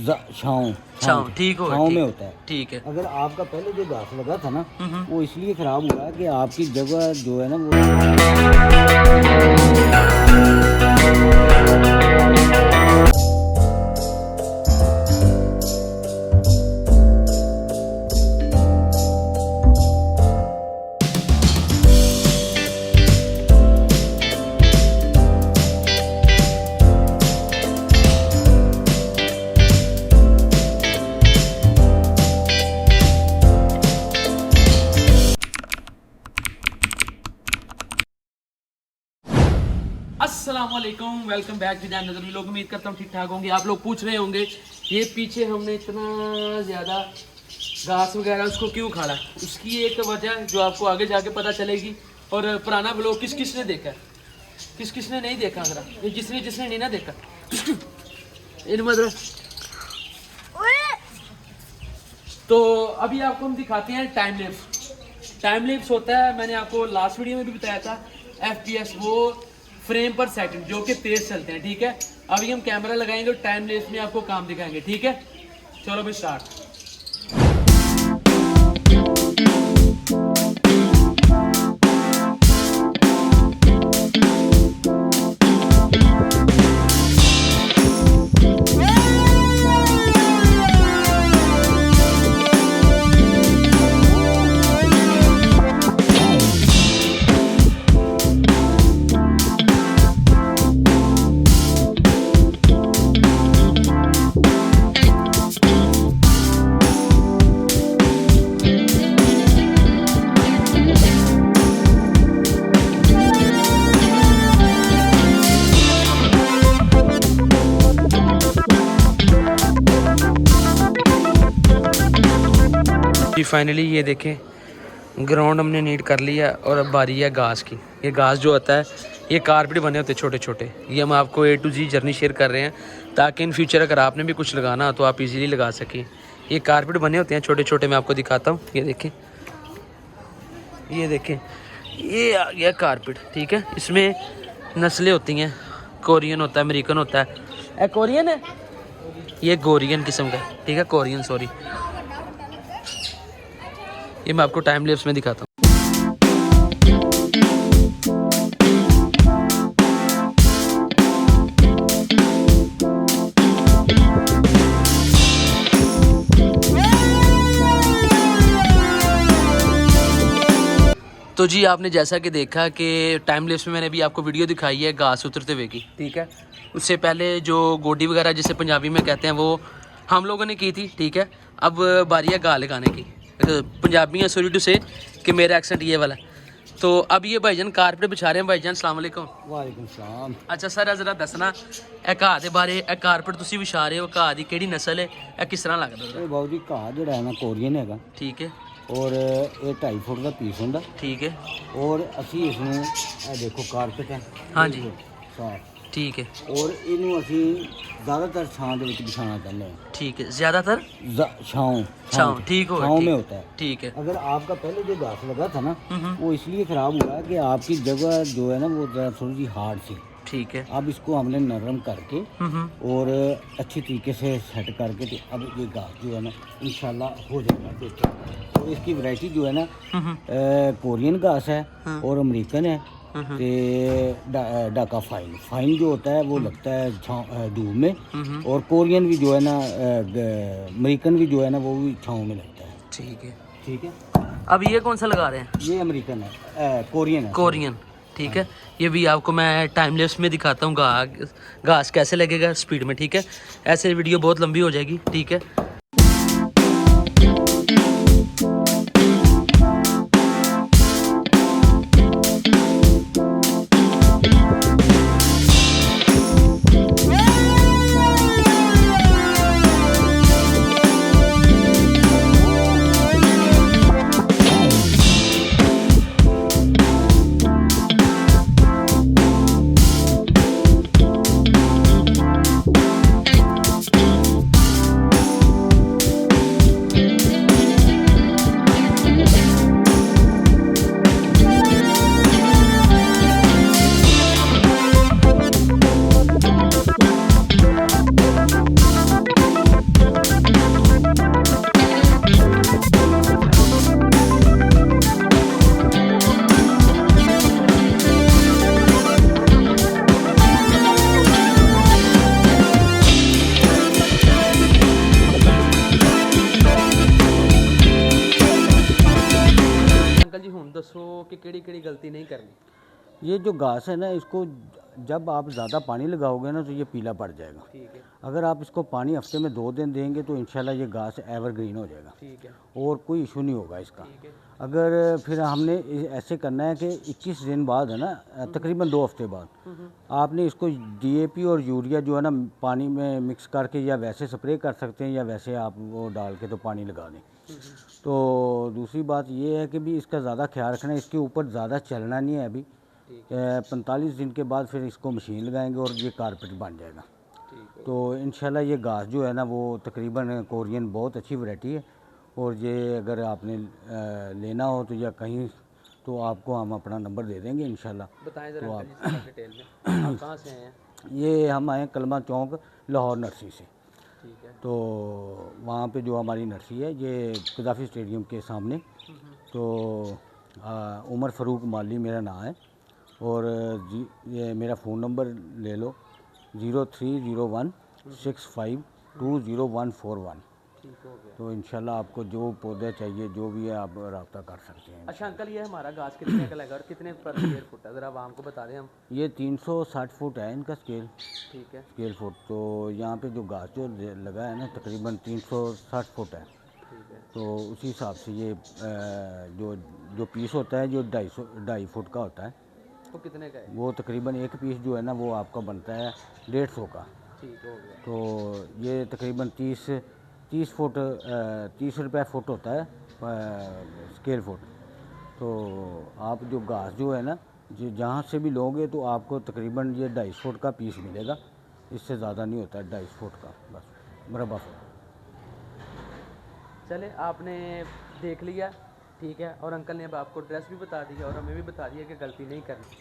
छाँव छाँव ठीक हो छाँव में होता है। ठीक है। अगर आपका पहले जो घास लगा था ना वो इसलिए ख़राब हुआ कि आपकी जगह जो है ना वो अस्सलामुअलैकुम, welcome back to another vlog. उम्मीद करता हूँ ठीक ठाक होंगे। आप लोग पूछ रहे होंगे ये पीछे हमने इतना ज़्यादा घास वगैरह उसको क्यों खाला। उसकी एक वजह जो आपको आगे जाके पता चलेगी। और पुराना व्लॉग किस किस ने देखा, किस किस ने नहीं देखा, जरा ये जिसने जिसने नहीं ना देखा इन मतलब। तो अभी आपको हम दिखाते हैं टाइम लैप्स। टाइम लैप्स होता है, मैंने आपको लास्ट वीडियो में भी बताया था, FPS वो फ्रेम पर सेकंड जो कि तेज चलते हैं। ठीक है, अभी हम कैमरा लगाएंगे और टाइम लैप्स में आपको काम दिखाएंगे। ठीक है, चलो भाई स्टार्ट। जी फाइनली ये देखें ग्राउंड हमने नीट कर लिया और अब बारी है घास की। ये घास जो होता है ये कारपेट बने होते हैं छोटे छोटे। ये हम आपको A to Z journey share कर रहे हैं ताकि इन फ्यूचर अगर आपने भी कुछ लगाना हो तो आप इजीली लगा सकें। ये कारपेट बने होते हैं छोटे छोटे, मैं आपको दिखाता हूँ। ये देखें, ये देखें, ये आ गया कारपेट। ठीक है, इसमें नस्लें होती हैं, कोरियन होता है, अमेरिकन होता है। कोरियन है ये, कोरियन किस्म का। ठीक है, कोरियन सॉरी। ये मैं आपको टाइम लैप्स में दिखाता हूँ। तो जी आपने जैसा कि देखा कि टाइम लैप्स में मैंने अभी आपको वीडियो दिखाई है घास उतरते हुए की। ठीक है, उससे पहले जो गोडी वगैरह जिसे पंजाबी में कहते हैं वो हम लोगों ने की थी। ठीक है, अब बारी है घाह लगाने की। पंजाबी है, सॉरी टू से कि मेरा एक्सेंट ये वाला। तो अब ये भाईजान कारपेट बिछा रहे हैं। भाईजान अस्सलाम वालेकुम। वालेकुम सलाम। अच्छा सर जरा दसना ਇਹ ਘਾਹ ਦੇ ਬਾਰੇ। ਇਹ कारपेट ਤੁਸੀਂ ਵਿਛਾ ਰਹੇ ਹੋ, ਘਾਹ ਦੀ ਕਿਹੜੀ ਨਸਲ ਹੈ, ਇਹ ਕਿਸ ਤਰ੍ਹਾਂ ਲੱਗਦਾ? ਇਹ ਬਾਊ ਜੀ ਘਾਹ ਜਿਹੜਾ ਹੈ ਨਾ ਕੋਰੀਅਨ ਹੈਗਾ। ਠੀਕ ਹੈ, ਔਰ ਇਹ 2.5 ਫੁੱਟ ਦਾ ਪੀਸ ਹੁੰਦਾ। ਠੀਕ ਹੈ, ਔਰ ਅਸੀਂ ਇਸ ਨੂੰ ਇਹ ਦੇਖੋ ਕਾਰਪੇਟ ਹੈ ਹਾਂਜੀ ਸਾਫ। ठीक है, ਔਰ ਇਹਨੂੰ ਅਸੀਂ ज़्यादातर छाँव ਦੇ ਵਿੱਚ बिछाना चाहते हैं। ठीक है, ज़्यादातर छाँव छाँव ठीक हो, छाँव में होता है। ठीक है। अगर आपका पहले जो घास लगा था ना वो इसलिए ख़राब हुआ कि आपकी जगह जो है ना वो थोड़ी सी हार्ड थी। ठीक है, अब इसको हमने नरम करके और अच्छी तरीके से सेट करके तो अब ये घास जो है ना इंशाल्लाह हो जाएगा। देखो तो इसकी वैरायटी जो है ना कोरियन घास है और अमेरिकन है। ते डाका फाइन फाइन जो होता है वो लगता है धूप में, और कोरियन भी जो है ना अमेरिकन भी जो है ना वो भी छाँव में लगता है। ठीक है, ठीक है। अब ये कौन सा लगा रहे हैं? ये अमेरिकन है, कोरियन है। कोरियन, ठीक है। ये भी आपको मैं टाइम लैप्स में दिखाता हूँ घास कैसे लगेगा स्पीड में। ठीक है, ऐसे वीडियो बहुत लंबी हो जाएगी। ठीक है, केड़ी गलती नहीं करनी। ये जो घास है ना, इसको जब आप ज़्यादा पानी लगाओगे ना तो ये पीला पड़ जाएगा। ठीक है अगर आप इसको पानी हफ्ते में 2 दिन देंगे तो इंशाल्लाह ये घास एवरग्रीन हो जाएगा ठीक है और कोई इशू नहीं होगा इसका। ठीक है अगर फिर हमने ऐसे करना है कि 21 दिन बाद है ना, तकरीबन 2 हफ्ते बाद आपने इसको डीएपी और यूरिया जो है ना पानी में मिक्स करके या वैसे स्प्रे कर सकते हैं या वैसे आप वो डाल के तो पानी लगा दें। तो दूसरी बात ये है कि भी इसका ज़्यादा ख्याल रखना है, इसके ऊपर ज़्यादा चलना नहीं है अभी। 45 दिन के बाद फिर इसको मशीन लगाएंगे और ये कारपेट बन जाएगा। ठीक है तो इंशाल्लाह ये घास जो है ना वो तकरीबन कोरियन बहुत अच्छी वैरायटी है और ये अगर आपने लेना हो तो या कहीं तो आपको हम अपना नंबर दे देंगे इंशाल्लाह। बताएं ज़रा अंकल जी थोड़ा डिटेल में, आप कहाँ से आए हैं? ये हम आए कलमा चौक लाहौर नर्सरी से। ठीक है तो वहाँ पे जो हमारी नर्सरी है ये कदाफ़ी स्टेडियम के सामने। तो उमर फ़ारूक माली मेरा नाम है और ये मेरा फ़ोन नंबर ले लो 0301 6520 141। ठीक हो गया। तो इंशाल्लाह आपको जो पौधे चाहिए जो भी है आप रब्ता कर सकते हैं। अच्छा अंकल ये हमारा घास कितने का लगा और कितने पर स्क्वायर फुट है, ज़रा आप हमको बता दें हम। ये 360 फुट है इनका स्केल ठीक है फुट। तो यहाँ पे जो घास जो लगा है ना तकरीबन 360 फुट है। ठीक है तो उसी हिसाब से ये जो जो पीस होता है जो 2.5 फुट का होता है, वो कितने का है? वो तकरीबन एक पीस जो है ना वो आपका बनता है 150 का। ठीक हो गया। तो ये तकरीबन 30 फुट 30 रुपये फुट होता है स्केल फुट। तो आप जो घास जो है ना जो जहाँ से भी लोगे तो आपको तकरीबन ये 2.5 फुट का पीस मिलेगा, इससे ज़्यादा नहीं होता है 2.5 फुट का बस मरबा फुट। चले आपने देख लिया ठीक है, और अंकल ने अब आपको एड्रेस भी बता दिया और हमें भी बता दिया कि गलती नहीं करनी।